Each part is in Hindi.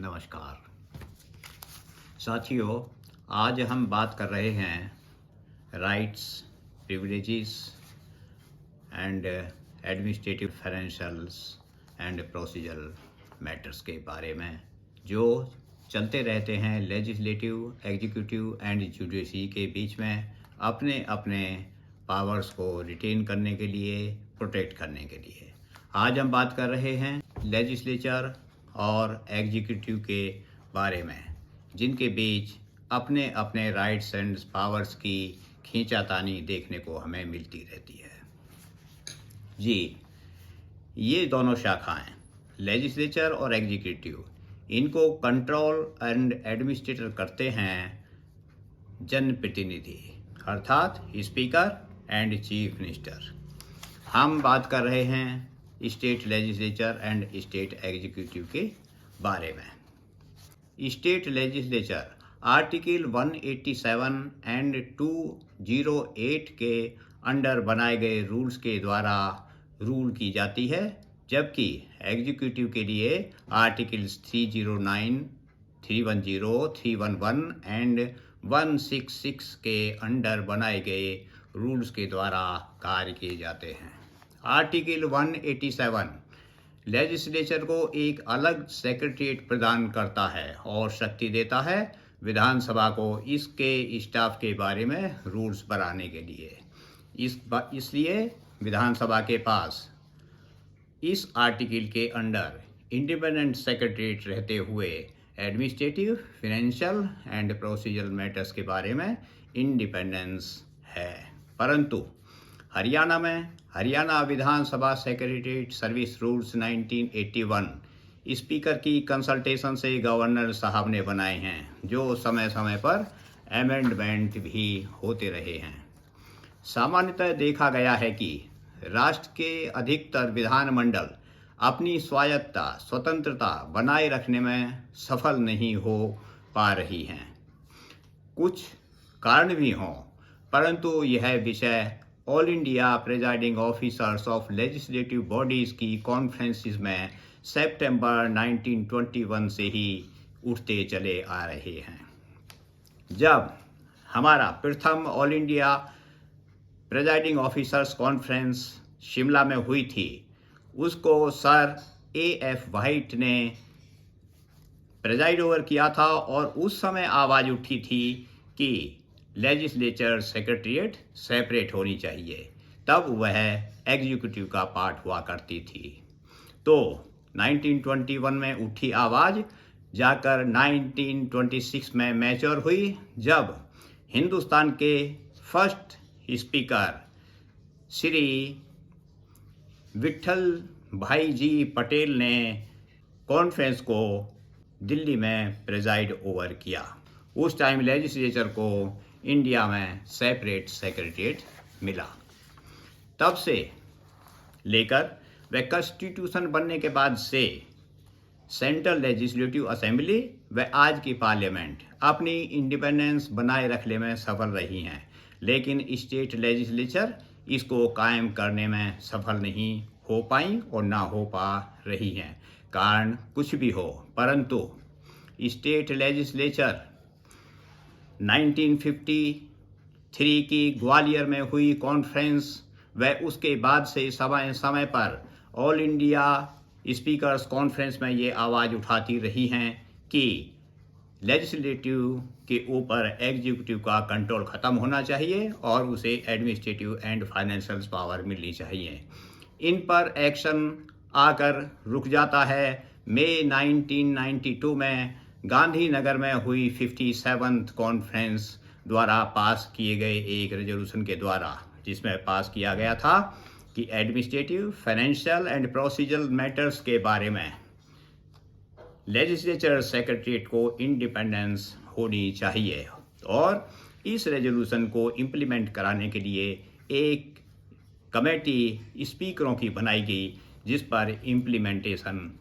नमस्कार साथियों, आज हम बात कर रहे हैं rights, privileges and administrative financials and procedural matters के बारे में जो चलते रहते हैं लेजिस्लेटिव, एग्जीक्यूटिव एंड जुडिशरी के बीच में अपने अपने पावर्स को रिटेन करने के लिए, प्रोटेक्ट करने के लिए। आज हम बात कर रहे हैं लेजिस्लेचर और एग्जीक्यूटिव के बारे में, जिनके बीच अपने अपने राइट्स एंड पावर्स की खींचातानी देखने को हमें मिलती रहती है। जी, ये दोनों शाखाएं लेजिस्लेचर और एग्जीक्यूटिव, इनको कंट्रोल एंड एडमिनिस्ट्रेटर करते हैं जनप्रतिनिधि, अर्थात स्पीकर एंड चीफ मिनिस्टर। हम बात कर रहे हैं state legislature and state executive के बारे में। स्टेट लेजिस्लेचर आर्टिकल 187 एंड 208 के अंडर बनाए गए रूल्स के द्वारा रूल की जाती है, जबकि एग्जीक्यूटिव के लिए आर्टिकल्स 309, 310, 311 एंड 166 के अंडर बनाए गए रूल्स के द्वारा कार्य किए जाते हैं। आर्टिकल 187 लेजिस्लेचर को एक अलग सेक्रेटरीट प्रदान करता है और शक्ति देता है विधानसभा को इसके स्टाफ के बारे में रूल्स बनाने के लिए। इसलिए विधानसभा के पास इस आर्टिकल के अंडर इंडिपेंडेंट सेक्रेटरीट रहते हुए administrative, financial and procedural matters के बारे में इंडिपेंडेंस है। परंतु हरियाणा विधानसभा सेक्रेटरीट सर्विस रूल्स 1981 स्पीकर की कंसल्टेशन से गवर्नर साहब ने बनाए हैं, जो समय समय पर अमेंडमेंट भी होते रहे हैं। सामान्यतः देखा गया है कि राष्ट्र के अधिकतर विधानमंडल अपनी स्वायत्तता, स्वतंत्रता बनाए रखने में सफल नहीं हो पा रही हैं। कुछ कारण भी हों, परंतु यह विषय all India presiding officers of legislative bodies की कॉन्फ्रेंसिस में सितंबर 1921 से ही उठते चले आ रहे हैं। जब हमारा प्रथम all India presiding officers conference Shimla में हुई थी, उसको सर AF वाइट ने प्रेजाइड ओवर किया था और उस समय आवाज़ उठी थी कि लेजिस्लेचर सेक्रेटरीट सेपरेट होनी चाहिए। तब वह एग्जीक्यूटिव का पार्ट हुआ करती थी। तो 1921 में उठी आवाज़ जाकर 1926 में मैच्योर हुई, जब हिंदुस्तान के फर्स्ट स्पीकर श्री विट्ठल भाई जी पटेल ने कॉन्फ्रेंस को दिल्ली में प्रेजाइड ओवर किया। उस टाइम लेजिस्लेचर को इंडिया में सेपरेट सेक्रेटरीट मिला। तब से लेकर वह कॉन्स्टिट्यूशन बनने के बाद से सेंट्रल लेजिस्लेटिव असेंबली व आज की पार्लियामेंट अपनी इंडिपेंडेंस बनाए रखने में सफल रही हैं, लेकिन स्टेट लेजिस्लेचर इसको कायम करने में सफल नहीं हो पाई और ना हो पा रही हैं। कारण कुछ भी हो, परंतु स्टेट लेजिस्लेचर 1953 की ग्वालियर में हुई कॉन्फ्रेंस व उसके बाद से समय समय पर ऑल इंडिया स्पीकर्स कॉन्फ्रेंस में ये आवाज़ उठाती रही हैं कि लेजिस्लेटिव के ऊपर एग्जीक्यूटिव का कंट्रोल ख़त्म होना चाहिए और उसे एडमिनिस्ट्रेटिव एंड फाइनेंशियल पावर मिलनी चाहिए। इन पर एक्शन आकर रुक जाता है। मई 1992 में गांधीनगर में हुई 57th कॉन्फ्रेंस द्वारा पास किए गए एक रेजोल्यूशन के द्वारा, जिसमें पास किया गया था कि administrative, financial and procedural matters के बारे में लेजिस्लेचर सेक्रेटरीट को इंडिपेंडेंस होनी चाहिए और इस रेजोल्यूशन को इम्प्लीमेंट कराने के लिए एक कमेटी स्पीकरों की बनाई गई, जिस पर इम्प्लीमेंटेशन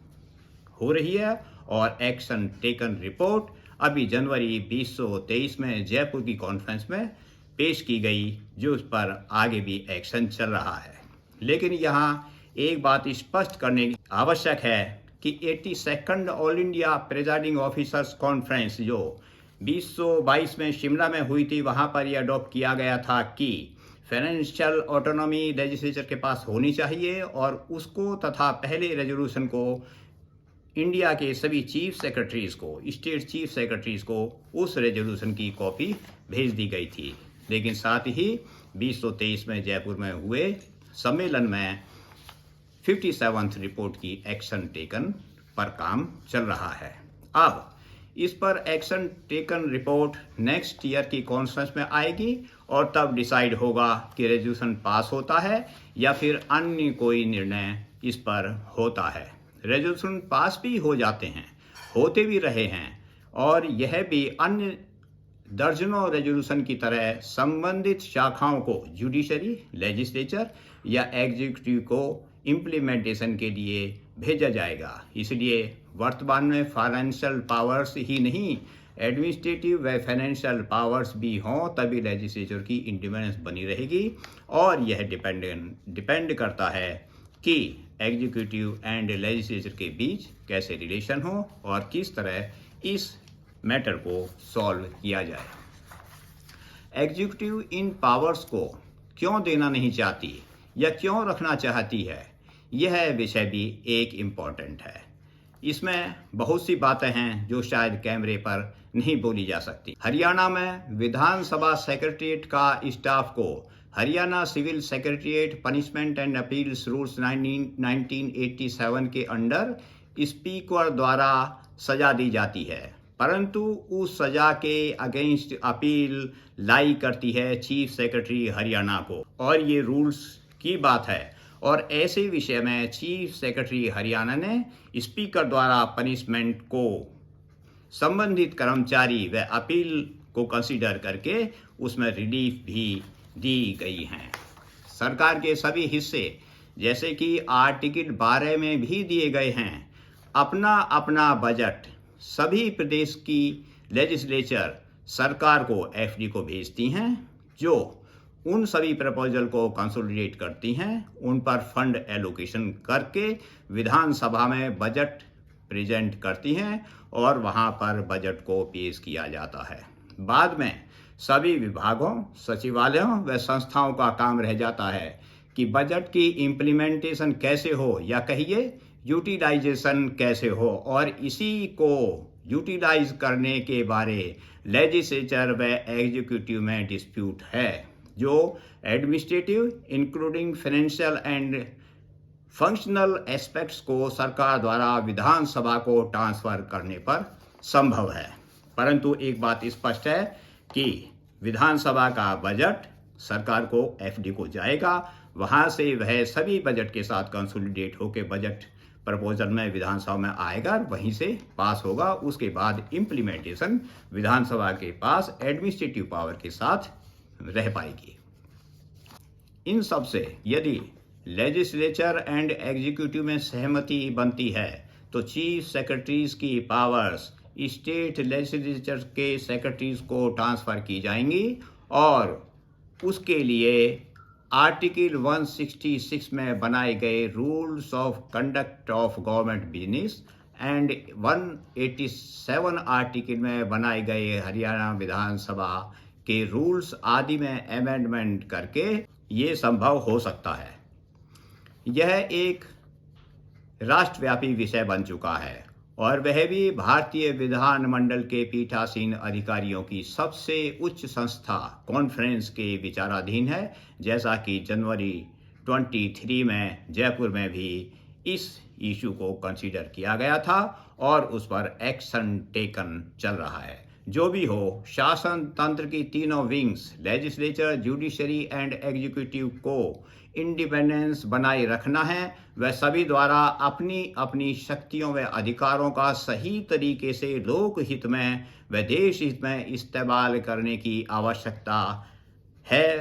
हो रही है और एक्शन टेकन रिपोर्ट अभी जनवरी 2023 में जयपुर की कॉन्फ्रेंस में पेश की गई, जो उस पर आगे भी एक्शन चल रहा है। लेकिन यहाँ एक बात स्पष्ट करने की आवश्यक है कि 82nd all India presiding officers conference जो 2022 में शिमला में हुई थी, वहाँ पर यह अडॉप्ट किया गया था कि फाइनेंशियल ऑटोनॉमी लेजिस्लेचर के पास होनी चाहिए और उसको तथा पहले रेजोल्यूशन को इंडिया के सभी चीफ सेक्रेटरीज को, स्टेट चीफ सेक्रेटरीज को उस रेजोल्यूशन की कॉपी भेज दी गई थी। लेकिन साथ ही 2023 में जयपुर में हुए सम्मेलन में 57th रिपोर्ट की एक्शन टेकन पर काम चल रहा है। अब इस पर action taken report next year की कॉन्फ्रेंस में आएगी और तब डिसाइड होगा कि रेजोल्यूशन पास होता है या फिर अन्य कोई निर्णय इस पर होता है। रेजोल्यूशन पास भी हो जाते हैं, होते भी रहे हैं, और यह भी अन्य दर्जनों रेजोल्यूशन की तरह संबंधित शाखाओं को, जुडिशरी, लेजिस्लेचर या एग्जीक्यूटिव को इम्प्लीमेंटेशन के लिए भेजा जाएगा। इसलिए वर्तमान में फाइनेंशियल पावर्स ही नहीं, एडमिनिस्ट्रेटिव व फाइनेंशियल पावर्स भी हों तभी लेजिस्लेचर की इंडिपेंडेंस बनी रहेगी। और यह डिपेंड करता है कि एग्जीक्यूटिव एंड लेजिस्लेचर के बीच कैसे रिलेशन हो और किस तरह इस मैटर को सॉल्व किया जाए। एग्जीक्यूटिव इन पावर्स को क्यों देना नहीं चाहती या क्यों रखना चाहती है, यह विषय भी एक इम्पॉर्टेंट है। इसमें बहुत सी बातें हैं जो शायद कैमरे पर नहीं बोली जा सकती। हरियाणा में विधानसभा सेक्रेटरीट का स्टाफ को Haryana civil secretariat punishment and appeals rules 1987 के अंडर स्पीकर द्वारा सजा दी जाती है, परंतु उस सजा के अगेंस्ट अपील लाई करती है चीफ सेक्रेटरी हरियाणा को, और ये रूल्स की बात है। और ऐसे विषय में चीफ सेक्रेटरी हरियाणा ने स्पीकर द्वारा पनिशमेंट को संबंधित कर्मचारी व अपील को कंसीडर करके उसमें रिलीफ भी दी गई हैं। सरकार के सभी हिस्से जैसे कि आर्टिकल 12 में भी दिए गए हैं। अपना अपना बजट सभी प्रदेश की लेजिस्लेचर सरकार को एफडी को भेजती हैं, जो उन सभी प्रपोजल को कंसोलिडेट करती हैं, उन पर फंड एलोकेशन करके विधानसभा में बजट प्रेजेंट करती हैं और वहां पर बजट को पेश किया जाता है। बाद में सभी विभागों, सचिवालयों व संस्थाओं का काम रह जाता है कि बजट की इम्प्लीमेंटेशन कैसे हो या कहिए यूटिलाइजेशन कैसे हो, और इसी को यूटिलाइज करने के बारे लेजिस्लेचर व एग्जीक्यूटिव में डिस्प्यूट है, जो administrative including financial and functional aspects को सरकार द्वारा विधानसभा को ट्रांसफर करने पर संभव है। परंतु एक बात स्पष्ट है कि विधानसभा का बजट सरकार को एफडी को जाएगा, वहां से वह सभी बजट के साथ कंसोलिडेट होकर बजट प्रपोजल में विधानसभा में आएगा, वहीं से पास होगा। उसके बाद इम्प्लीमेंटेशन विधानसभा के पास एडमिनिस्ट्रेटिव पावर के साथ रह पाएगी। इन सब से यदि लेजिस्लेचर एंड एग्जीक्यूटिव में सहमति बनती है तो चीफ सेक्रेटरीज की पावर्स स्टेट लेजिस्लेचर के सेक्रेटरीज को ट्रांसफर की जाएंगी, और उसके लिए आर्टिकल 166 में बनाए गए rules of conduct of government business and 187 article में बनाए गए हरियाणा विधानसभा के रूल्स आदि में अमेंडमेंट करके ये संभव हो सकता है। यह एक राष्ट्रव्यापी विषय बन चुका है और वह भी भारतीय विधानमंडल के पीठासीन अधिकारियों की सबसे उच्च संस्था कॉन्फ्रेंस के विचाराधीन है, जैसा कि जनवरी 23 में जयपुर में भी इस इशू को कंसीडर किया गया था और उस पर एक्शन टेकन चल रहा है। जो भी हो, शासन तंत्र की तीनों wings legislature, judiciary and executive को इंडिपेंडेंस बनाए रखना है। वह सभी द्वारा अपनी अपनी शक्तियों व अधिकारों का सही तरीके से लोक हित में व देश हित में इस्तेमाल करने की आवश्यकता है।